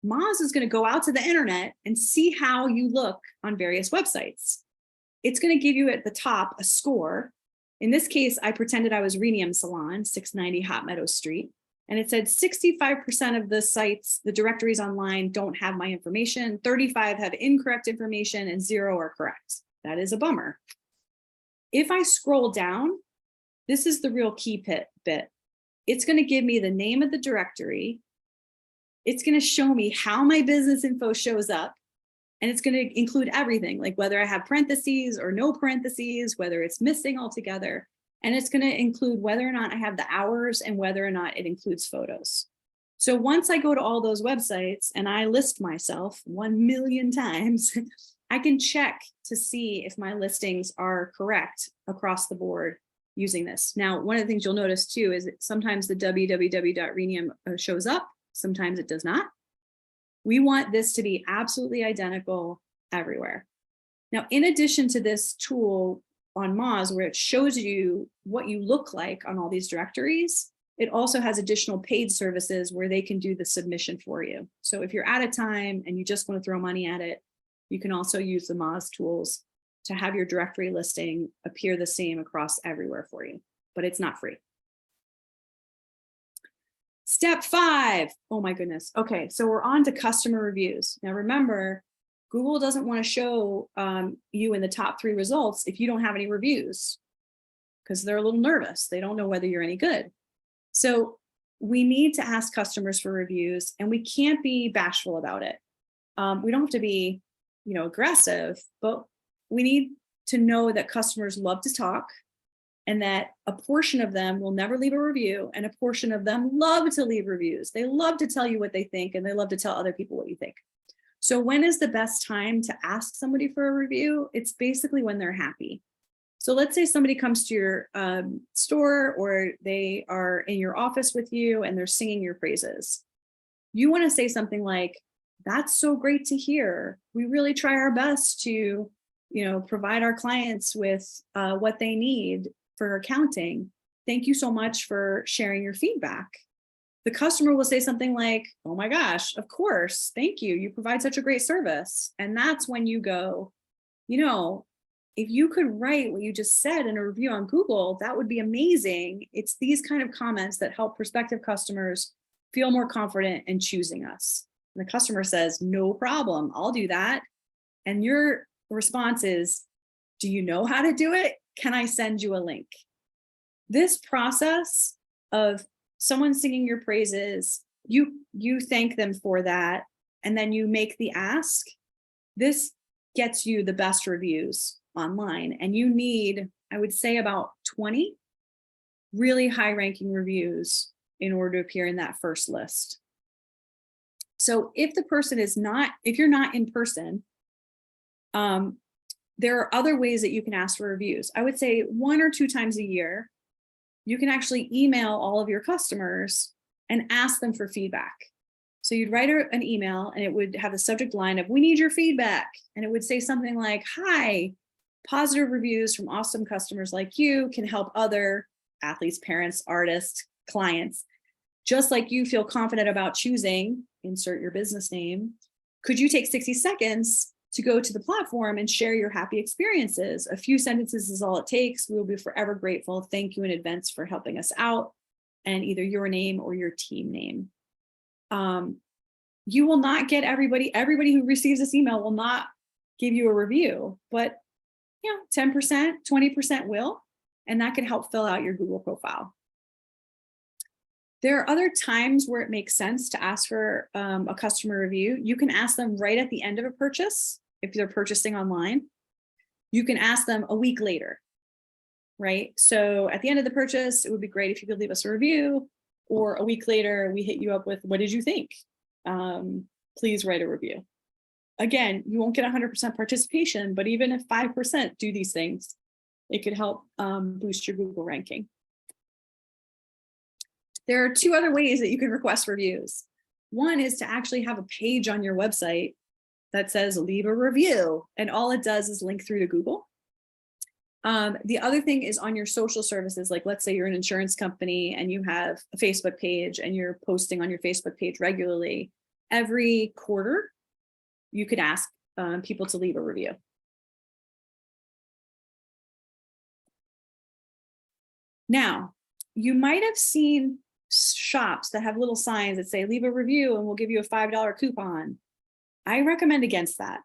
Moz is going to go out to the internet and see how you look on various websites. It's going to give you at the top a score. In this case, I pretended I was Renium Salon, 690 Hot Meadows Street. And it said 65% of the sites, the directories online, don't have my information. 35 have incorrect information and 0 are correct. That is a bummer. If I scroll down, this is the real key bit. It's going to give me the name of the directory. It's going to show me how my business info shows up. And it's going to include everything, like whether I have parentheses or no parentheses, whether it's missing altogether. And it's going to include whether or not I have the hours and whether or not it includes photos. So once I go to all those websites and I list myself 1 million times, I can check to see if my listings are correct across the board using this. Now, one of the things you'll notice too is that sometimes the www.renium shows up, sometimes it does not. We want this to be absolutely identical everywhere. Now, in addition to this tool on Moz, where it shows you what you look like on all these directories, it also has additional paid services where they can do the submission for you. So if you're out of time and you just want to throw money at it, you can also use the Moz tools to have your directory listing appear the same across everywhere for you, but it's not free. Step 5. Oh my goodness. Okay, so we're on to customer reviews. Now remember, Google doesn't want to show you in the top 3 results if you don't have any reviews, because they're a little nervous. They don't know whether you're any good. So we need to ask customers for reviews, and we can't be bashful about it. We don't have to be, aggressive, but we need to know that customers love to talk, and that a portion of them will never leave a review, and a portion of them love to leave reviews. They love to tell you what they think, and they love to tell other people what you think. So when is the best time to ask somebody for a review? It's basically when they're happy. So let's say somebody comes to your store, or they are in your office with you and they're singing your praises. You want to say something like, "That's so great to hear. We really try our best to, provide our clients with what they need for accounting. Thank you so much for sharing your feedback." The customer will say something like, "Oh my gosh, of course. Thank you. You provide such a great service." And that's when you go, if you could write what you just said in a review on Google, that would be amazing. It's these kind of comments that help prospective customers feel more confident in choosing us. And the customer says, "No problem, I'll do that." And your response is, "Do you know how to do it? Can I send you a link?" This process of someone singing your praises, you thank them for that, and then you make the ask. This gets you the best reviews online, and you need, I would say, about 20 really high ranking reviews in order to appear in that first list. So if you're not in person, there are other ways that you can ask for reviews. I would say 1 or 2 times a year, you can actually email all of your customers and ask them for feedback. So you'd write an email, and it would have the subject line of, "We need your feedback." And it would say something like, "Hi, positive reviews from awesome customers like you can help other athletes, parents, artists, clients, just like you, feel confident about choosing," insert your business name. "Could you take 60 seconds to go to the platform and share your happy experiences? A few sentences is all it takes. We will be forever grateful. Thank you in advance for helping us out," and either your name or your team name. You will not get everybody who receives this email will not give you a review, but 10%, 20% will, and that can help fill out your Google profile. There are other times where it makes sense to ask for a customer review. You can ask them right at the end of a purchase if they're purchasing online. You can ask them a week later, right? So at the end of the purchase, it would be great if you could leave us a review, or a week later, we hit you up with, "What did you think? Please write a review." Again, you won't get 100% participation, but even if 5% do these things, it could help boost your Google ranking. There are 2 other ways that you can request reviews. One is to actually have a page on your website that says "leave a review," and all it does is link through to Google. The other thing is on your social services, like let's say you're an insurance company and you have a Facebook page and you're posting on your Facebook page regularly. Every quarter, you could ask people to leave a review. Now, you might have seen shops that have little signs that say "leave a review and we'll give you a $5 coupon." I recommend against that.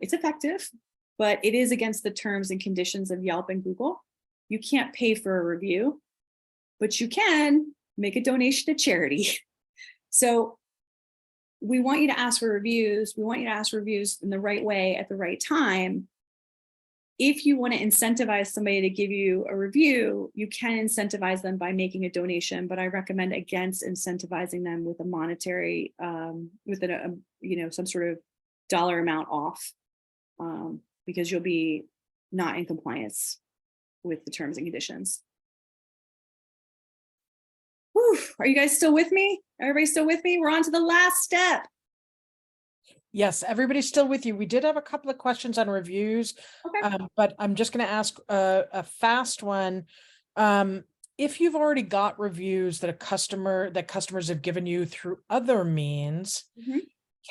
It's effective, but it is against the terms and conditions of Yelp and Google. You can't pay for a review, but you can make a donation to charity. So we want you to ask for reviews. We want you to ask reviews in the right way at the right time. If you want to incentivize somebody to give you a review, you can incentivize them by making a donation, but I recommend against incentivizing them with a monetary, some sort of dollar amount off, because you'll be not in compliance with the terms and conditions. Whew, are you guys still with me? Everybody still with me? We're on to the last step. Yes, everybody's still with you. We did have a couple of questions on reviews, Okay. but I'm just going to ask a fast one. If you've already got reviews that customers have given you through other means,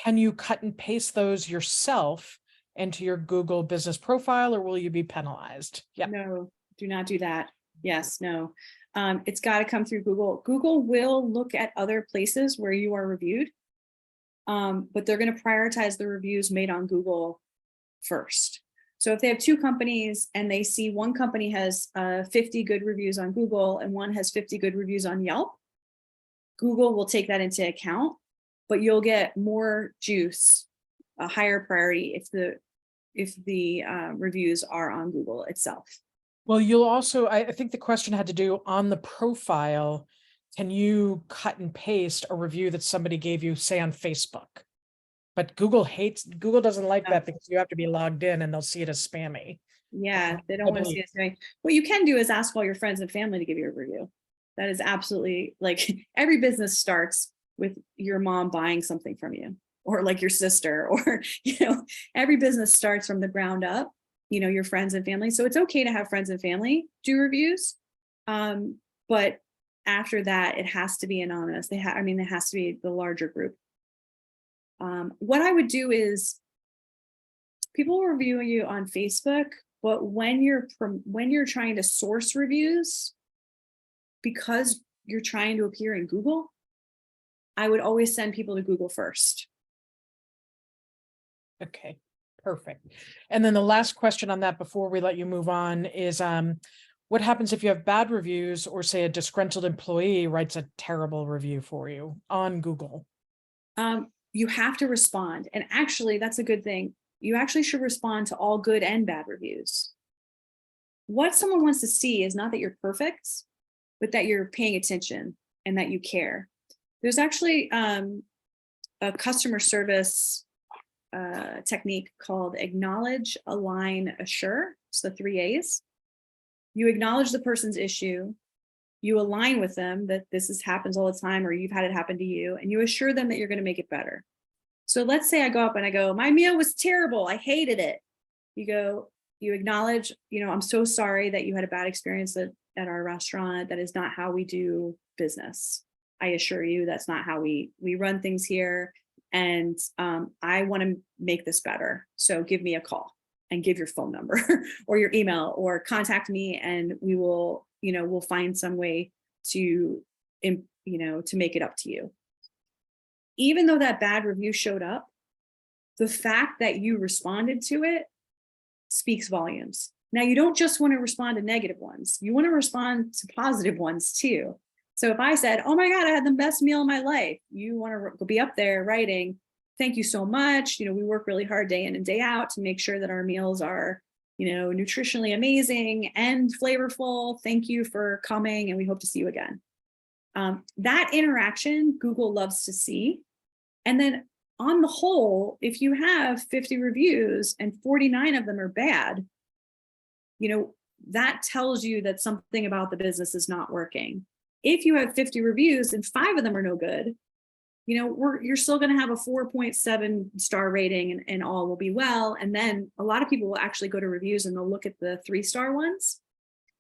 can you cut and paste those yourself into your Google business profile, or will you be penalized? Yeah. No, do not do that. Yes, no. It's got to come through Google. Google will look at other places where you are reviewed, but they're going to prioritize the reviews made on Google first. So if they have two companies and they see one company has 50 good reviews on Google and one has 50 good reviews on Yelp, Google will take that into account, but you'll get more juice, a higher priority if the reviews are on Google itself. Well, you'll also, I think the question had to do on the profile. Can you cut and paste a review that somebody gave you, say on Facebook? But Google doesn't like that because you have to be logged in and they'll see it as spammy. Yeah, they don't want to see it spammy. What you can do is ask all your friends and family to give you a review. That is absolutely, like, every business starts with your mom buying something from you, or like your sister, or, every business starts from the ground up, your friends and family. So it's okay to have friends and family do reviews. But after that, it has to be anonymous. It has to be the larger group. What I would do is, people will review you on Facebook, but when you're trying to source reviews, because you're trying to appear in Google, I would always send people to Google first. Okay, perfect. And then the last question on that before we let you move on is, what happens if you have bad reviews, or say a disgruntled employee writes a terrible review for you on Google? You have to respond. And actually, that's a good thing. You actually should respond to all good and bad reviews. What someone wants to see is not that you're perfect, but that you're paying attention and that you care. There's actually a customer service technique called acknowledge, align, assure. It's the 3 A's. You acknowledge the person's issue, you align with them that this happens all the time, or you've had it happen to you, and you assure them that you're going to make it better. So let's say I go up and I go, my meal was terrible, I hated it. You acknowledge, I'm so sorry that you had a bad experience at our restaurant. That is not how we do business. I assure you that's not how we run things here. And I want to make this better. So give me a call and give your phone number or your email, or contact me, and we will, we'll find some way to, to make it up to you. Even though that bad review showed up, the fact that you responded to it speaks volumes. Now, you don't just want to respond to negative ones. You want to respond to positive ones too. So if I said, oh my God, I had the best meal of my life, you want to be up there writing, thank you so much. We work really hard day in and day out to make sure that our meals are, nutritionally amazing and flavorful. Thank you for coming, and we hope to see you again. That interaction, Google loves to see. And then on the whole, if you have 50 reviews and 49 of them are bad, that tells you that something about the business is not working. If you have 50 reviews and 5 of them are no good, you're still going to have a 4.7 star rating, and all will be well. And then a lot of people will actually go to reviews and they'll look at the 3-star ones.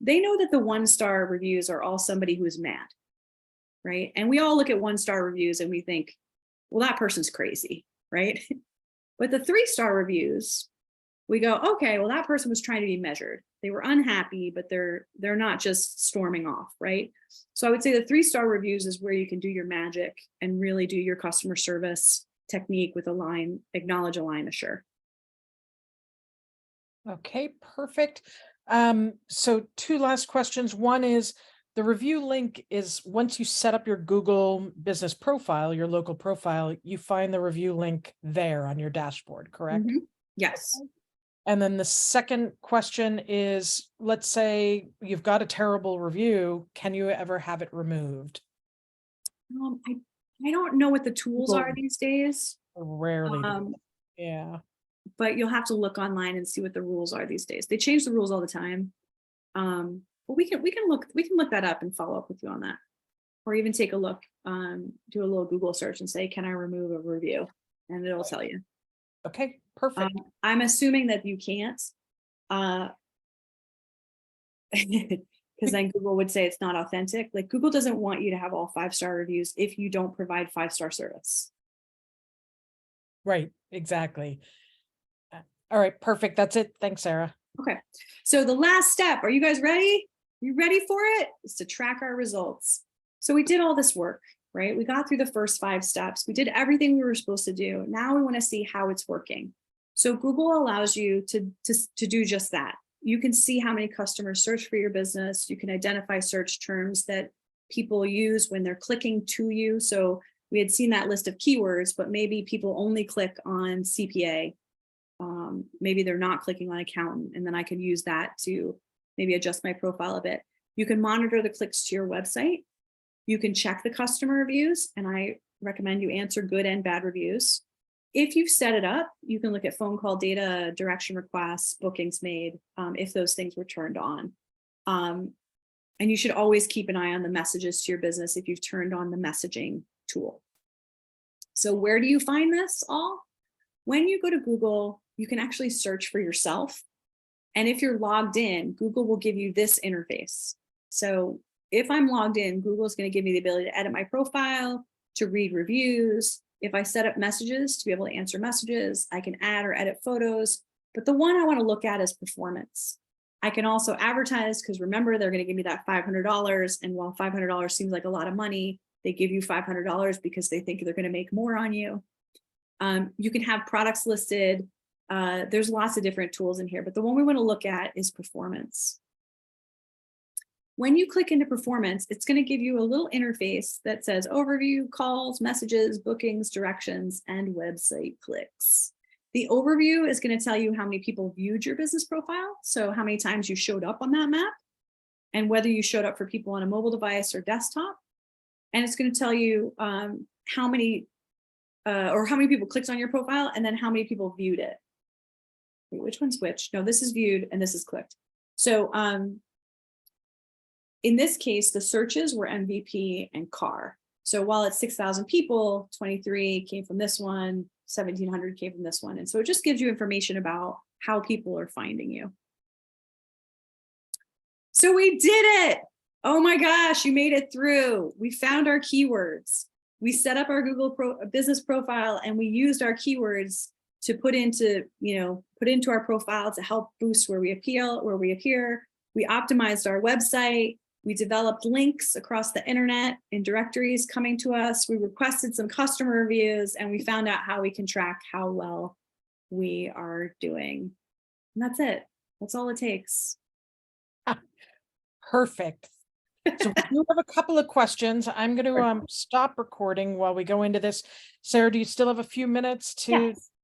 They know that the 1-star reviews are all somebody who's mad, right? And we all look at 1-star reviews and we think, well, that person's crazy, right? But the 3-star reviews, we go, okay, well, that person was trying to be measured. They were unhappy, but they're not just storming off, right? So I would say the 3-star reviews is where you can do your magic and really do your customer service technique with acknowledge, align, assure. Okay, perfect. So 2 last questions. One is, the review link is, once you set up your Google business profile, your local profile, you find the review link there on your dashboard, correct? Mm-hmm. Yes. And then the second question is, let's say you've got a terrible review. Can you ever have it removed? I don't know what the tools are these days. Rarely. Yeah. But you'll have to look online and see what the rules are these days. They change the rules all the time. But we can look that up and follow up with you on that, or even take a look, do a little Google search and say, can I remove a review? And it'll tell you. Okay, perfect. I'm assuming that you can't, because then Google would say it's not authentic. Like, Google doesn't want you to have all 5-star reviews if you don't provide 5-star service. Right, exactly. All right, perfect. That's it. Thanks, Sarah. Okay, so the last step, are you guys ready? You ready for it? Is to track our results. So we did all this work, right? We got through the first 5 steps. We did everything we were supposed to do. Now we want to see how it's working. So Google allows you to do just that. You can see how many customers search for your business. You can identify search terms that people use when they're clicking to you. So we had seen that list of keywords, but maybe people only click on CPA. Maybe they're not clicking on accountant, and then I could use that to maybe adjust my profile a bit. You can monitor the clicks to your website. You can check the customer reviews, and I recommend you answer good and bad reviews. If you've set it up, you can look at phone call data, direction requests, bookings made, if those things were turned on. And you should always keep an eye on the messages to your business if you've turned on the messaging tool. So where do you find this all? When you go to Google, you can actually search for yourself. And if you're logged in, Google will give you this interface. So if I'm logged in, Google is going to give me the ability to edit my profile, to read reviews. If I set up messages to be able to answer messages, I can add or edit photos. But the one I want to look at is performance. I can also advertise, because remember, they're going to give me that $500. And while $500 seems like a lot of money, they give you $500 because they think they're going to make more on you. You can have products listed. There's lots of different tools in here, but the one we want to look at is performance. When you click into performance, it's going to give you a little interface that says overview, calls, messages, bookings, directions, and website clicks. The overview is going to tell you how many people viewed your business profile. So how many times you showed up on that map, and whether you showed up for people on a mobile device or desktop. And it's going to tell you how many people clicked on your profile, and then how many people viewed it. Wait, which one's which? No, this is viewed and this is clicked. So in this case, the searches were MVP and car. So while it's 6,000 people, 23 came from this one, 1,700 came from this one. And so it just gives you information about how people are finding you. So we did it. Oh my gosh, you made it through. We found our keywords. We set up our Google business profile, and we used our keywords to put into our profile to help boost where we appear. We optimized our website. We developed links across the internet in directories coming to us. We requested some customer reviews, and we found out how we can track how well we are doing. And that's it. That's all it takes. Perfect. So we do have a couple of questions. I'm going to stop recording while we go into this. Sarah, do you still have a few minutes to? Yes.